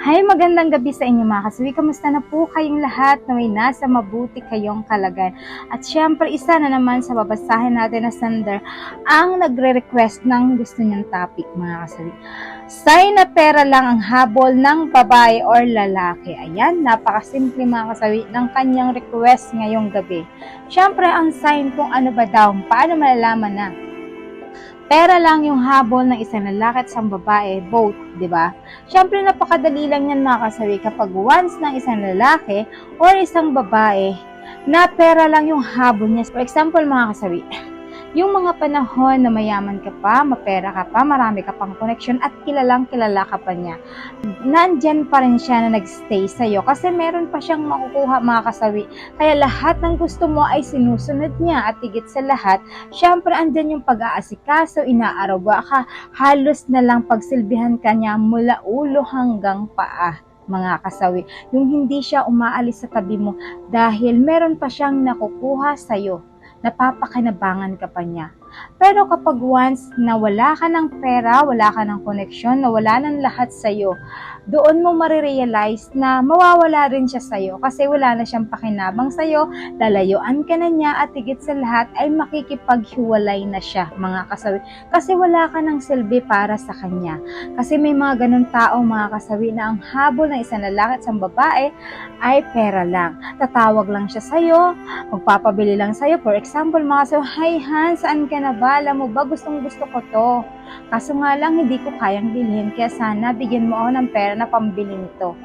Hi, magandang gabi sa inyo mga kasawi. Kamusta na po kayong lahat na may nasa mabuti kayong kalagayan? At syempre, isa na naman sa babasahin natin na sender ang nagre-request ng gusto niyang topic mga kasawi. Sign na pera lang ang habol ng babae or lalaki. Ayan, napakasimple mga kasawi ng kanyang request ngayong gabi. Syempre, ang sign kung ano ba daw, paano malalaman na pera lang yung habol ng isang lalaki at isang babae, both, di ba? Siyempre, napakadali lang yan mga kasawi kapag once ng isang lalaki or isang babae na pera lang yung habol niya. For example, mga kasawi, yung mga panahon na mayaman ka pa, mapera ka pa, marami ka pang connection at kilalang kilala ka pa niya, nandyan pa rin siya na nagstay sa'yo kasi meron pa siyang makukuha mga kasawi. Kaya lahat ng gusto mo ay sinusunod niya at higit sa lahat, syempre andyan yung pag-aasikaso, inaarawa ka, halos na lang pagsilbihan ka niya mula ulo hanggang paa mga kasawi. Yung hindi siya umaalis sa tabi mo dahil meron pa siyang nakukuha sa'yo, napapakinabangan ka pa niya. Pero kapag once na wala ka ng pera, wala ka ng connection, na wala ng lahat sa'yo, doon mo marirealize na mawawala rin siya sa'yo kasi wala na siyang pakinabang sa'yo, lalayuan ka na niya at higit sa lahat ay makikipaghiwalay na siya mga kasawi. Kasi wala ka ng silbi para sa kanya. Kasi may mga ganun tao mga kasawi na ang habol ng isang lalaki at isang babae ay pera lang. Tatawag lang siya sa'yo, magpapabili lang sa'yo. For example mga kasawi, "Hi Han, saan ka na ba? Alam mo ba, gustong gusto ko to. Kaso nga lang, hindi ko kayang bilhin, kaya sana bigyan mo ako ng pera na pambili nito."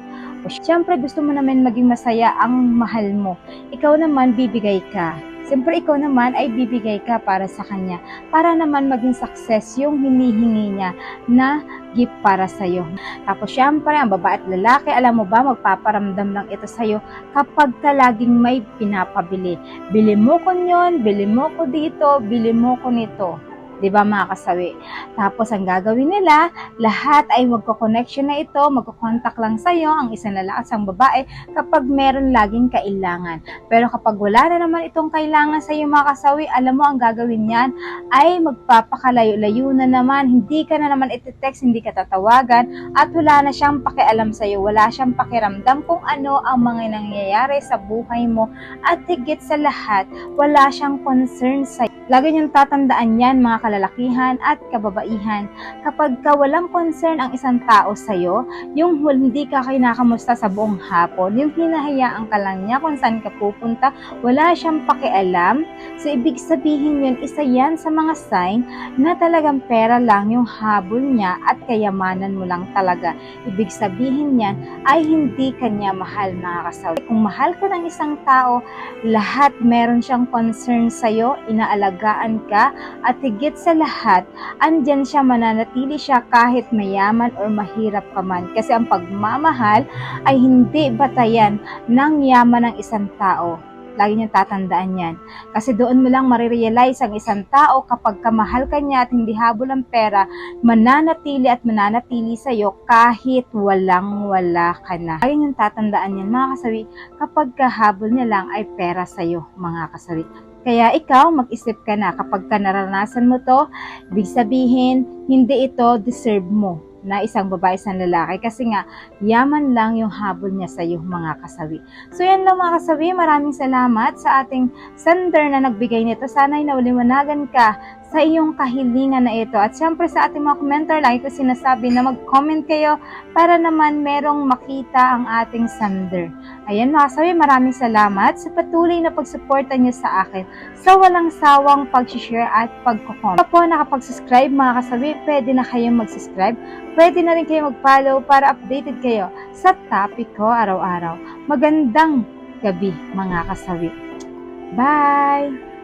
O syempre, gusto mo naman maging masaya ang mahal mo. Ikaw naman, bibigay ka. Siyempre, ikaw naman ay bibigay ka para sa kanya. Para naman maging success yung hinihingi niya na gift para sa'yo. Tapos syempre, ang babae at lalaki, alam mo ba, magpaparamdam lang ito sa'yo kapag ka laging may pinapabili. Bili mo ko yun, bili mo ko dito, bili mo ko nito. Diba mga kasawi? Tapos ang gagawin nila, lahat ay magko-connection na ito, magko-contact lang sa'yo, ang isang lalaki at isang babae kapag meron laging kailangan. Pero kapag wala na naman itong kailangan sa'yo mga kasawi, alam mo ang gagawin niyan ay magpapakalayo-layo na naman, hindi ka na naman iti-text, hindi ka tatawagan at wala na siyang pakialam sa'yo, wala siyang pakiramdam kung ano ang mga nangyayari sa buhay mo at higit sa lahat, wala siyang concern sa'yo. Lagi niyong tatandaan yan mga kalalakihan at kababaihan. Kapag ka walang concern ang isang tao sa'yo, yung hindi ka kinakamusta sa buong hapon, yung hinahayaan ka lang niya kung saan ka pupunta, wala siyang pakialam, so ibig sabihin yun, isa yan sa mga sign na talagang pera lang yung habol niya at kayamanan mo lang talaga. Ibig sabihin yan ay hindi kanya mahal mga kasawi. Kung mahal ka ng isang tao, lahat meron siyang concern sa'yo, inaalagaan ka, at higit sa lahat, andyan siya, mananatili siya kahit mayaman or mahirap ka man. Kasi ang pagmamahal ay hindi batayan ng yaman ng isang tao. Lagi niyong tatandaan yan. Kasi doon mo lang marirealize ang isang tao kapag kamahal ka niya at hindi habol ang pera, mananatili at mananatili sa'yo kahit walang-wala ka na. Lagi niyong tatandaan yan mga kasawi, kapag kahabol niya lang ay pera sa'yo mga kasawi. Kaya ikaw, mag-isip ka na kapag ka naranasan mo to, ibig sabihin, hindi ito deserve mo na isang babae, isang lalaki. Kasi nga, yaman lang yung habol niya sa iyo mga kasawi. So yan lang mga kasawi, maraming salamat sa ating sender na nagbigay nito. Sana'y nauliwanagan ka sa iyong kahilingan na ito. At syempre sa ating mga commenter, lagi ko sinasabi na mag-comment kayo para naman merong makita ang ating sender. Ayan mga kasawi, maraming salamat sa patuloy na pagsuporta niyo sa akin sa walang sawang pag-share at pag-comment. Kung po nakapag-subscribe mga kasawi, pwede na kayong mag-subscribe. Pwede na rin kayo mag-follow para updated kayo sa topic ko araw-araw. Magandang gabi mga kasawi. Bye!